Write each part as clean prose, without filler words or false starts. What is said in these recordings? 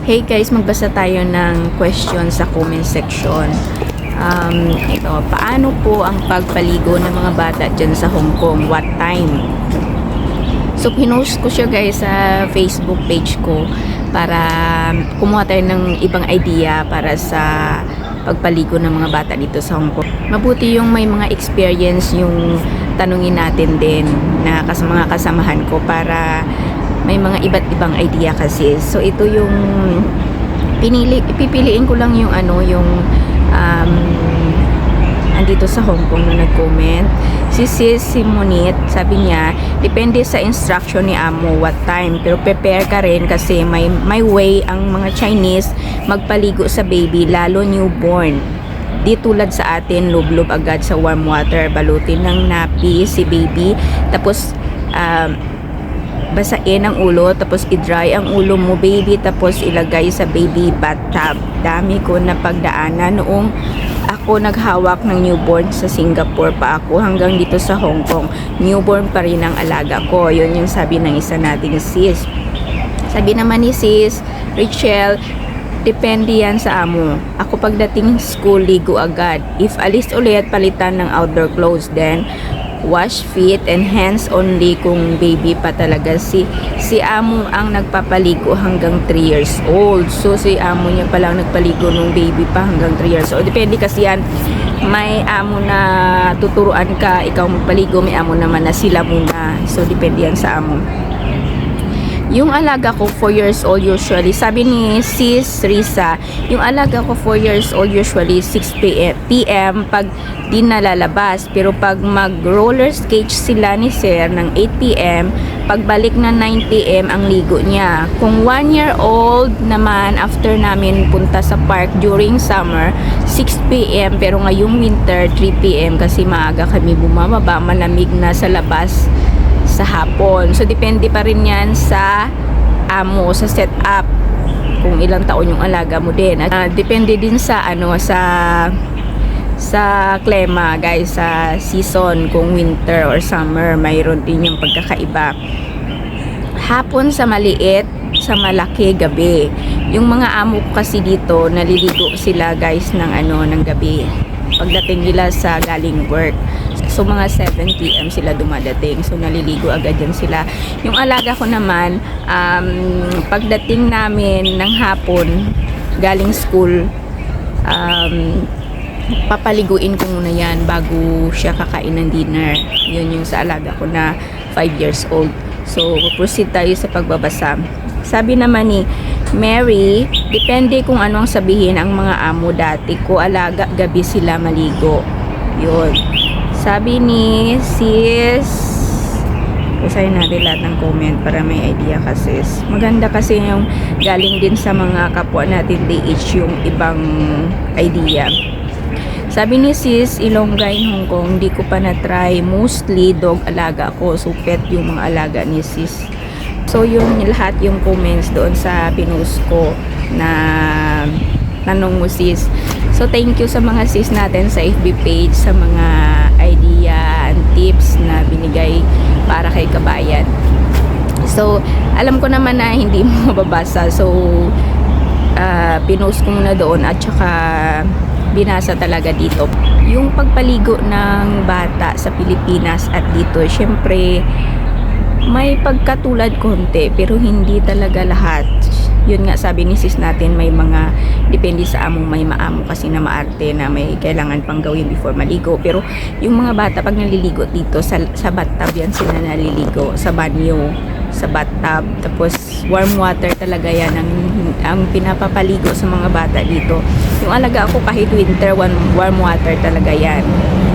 Hey guys, magbasa tayo ng question sa comment section. Ito, paano po ang pagpaligo ng mga bata dyan sa Hong Kong? What time? So, pinost ko siya guys sa Facebook page ko para kumuha tayo ng ibang idea para sa pagpaligo ng mga bata dito sa Hong Kong. Mabuti yung may mga experience yung tanungin natin din na mga kasamahan ko para may mga iba't ibang idea kasi. So ito yung pipiliin ko lang yung andito sa Hong Kong na nag-comment. Si Sis Simonit, sabi niya, depende sa instruction ni amo what time. Pero prepare ka rin kasi may way ang mga Chinese magpaligo sa baby, lalo newborn. Di tulad sa atin, lublob agad sa warm water, balutin ng napi si baby, tapos basain ang ulo, tapos i-dry ang ulo mo baby, tapos ilagay sa baby bathtub. Dami ko na pagdaanan noong ako naghawak ng newborn sa Singapore pa ako hanggang dito sa Hong Kong. Newborn pa rin ang alaga ko. Yun yung sabi ng isa nating sis. Sabi naman ni sis Rachel, depende yan sa amo. Ako pagdating school, ligo agad. If alis ulit, palitan ng outdoor clothes. Then wash feet and hands only kung baby pa talaga. Si amo ang nagpapaligo hanggang 3 years old. So si amo niya palang nagpaligo nung baby pa hanggang 3 years old. Depende kasi yan. May amo na tuturuan ka, ikaw magpaligo. May amo naman na sila muna. So depende yan sa amo. Yung alaga ko 4 years old usually, sabi ni Sis Risa, yung alaga ko 4 years old usually 6 p.m. pag di nalalabas. Pero pag mag roller skate sila ni Sir ng 8 p.m, pagbalik na 9 p.m. ang ligo niya. Kung 1 year old naman, after namin punta sa park during summer, 6 p.m. pero ngayong winter 3 p.m. kasi maaga kami bumababa, malamig na sa labas sa hapon. So depende pa rin yan sa amo, sa setup, kung ilang taon yung alaga mo din. At depende din sa sa klima guys, sa season, kung winter or summer, mayroon din yung pagkakaiba. Hapon sa maliit, sa malaki gabi. Yung mga amo ko kasi dito, naliligo sila guys ng gabi pagdating nila sa galing work. So mga 7 p.m. sila dumadating. So naliligo agad yan sila. Yung alaga ko naman, pagdating namin ng hapon galing school, papaliguin ko muna yan bago siya kakain ng dinner. Yun yung sa alaga ko na 5 years old. So proceed tayo sa pagbabasa. Sabi naman ni Mary, depende kung ano ang sabihin ang mga amo. Dati ko alaga, gabi sila maligo. Yun. Sabi ni Sis, basahin natin lahat ng comment para may idea kasi. Maganda kasi yung galing din sa mga kapwa natin DH yung ibang idea. Sabi ni Sis, Ilongga in Hong Kong, hindi ko pa na-try. Mostly dog alaga ko. So pet yung mga alaga ni Sis. So yun lahat yung comments doon sa pinost ko na tanong mo sis. So thank you sa mga sis natin sa FB page, sa mga idea and tips na binigay para kay kabayan. So alam ko naman na hindi mo mababasa, so pinost ko muna doon at saka binasa talaga dito. Yung pagpaligo ng bata sa Pilipinas at dito, syempre may pagkatulad konti pero hindi talaga lahat. Yun nga sabi ni sis natin, may mga depende sa amo, may maamo kasi na maarte na may kailangan pang gawin before maligo. Pero yung mga bata pag naliligo dito sa bathtub yan sila naliligo, sa banyo, sa bathtub. Tapos warm water talaga yan ang pinapapaligo sa mga bata dito. Yung alaga ako kahit winter, warm water talaga yan.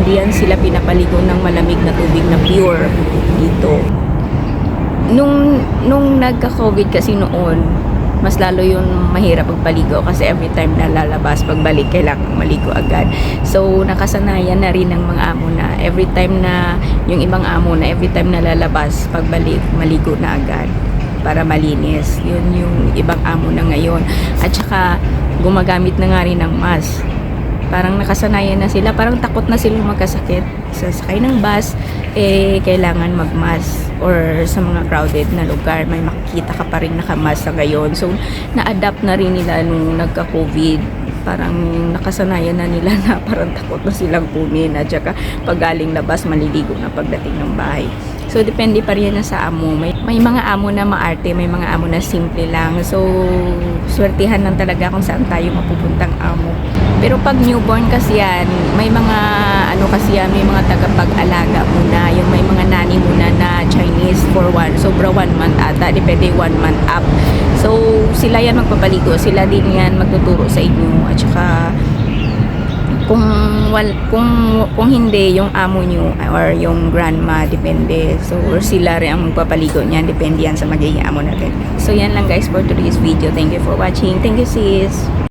Hindi yan sila pinapaligo ng malamig na tubig na pure dito. Nung nagka-COVID kasi noon, mas lalo yung mahirap pagpaligo kasi every time na lalabas, pagbalik kailangan maligo agad. So nakasanayan na rin ng mga amo na every time na yung ibang amo na every time na lalabas, pagbalik maligo na agad para malinis. Yun yung ibang amo na ngayon. At saka gumagamit na nga rin ng mask parang nakasanayan na sila, parang takot na silang magkasakit. Sa sakay ng bus, kailangan magmask, or sa mga crowded na lugar, may makikita ka pa rin nakamask sa ngayon. So, na-adapt na rin nila nung nagka-COVID. Parang nakasanayan na nila na parang takot na silang kunin, at saka pag galing labas, maliligo na pagdating ng bahay. So, depende pa rin yan sa amo. May mga amo na maarte, may mga amo na simple lang. So, swertihan lang talaga kung saan tayo mapupuntang amo. Pero pag newborn kasi yan, may mga may mga tagapag-alaga muna. Yung may mga nani muna na Chinese for sobra 1 month ata. Depende 1 month up. So, sila yan magpapaligo. Sila din yan magtuturo sa inyo. At saka, kung hindi yung amo nyo or yung grandma, depende. So, or sila rin ang magpapaligo niyan, depende yan sa magiging amo natin. So, yan lang guys for today's video. Thank you for watching. Thank you sis.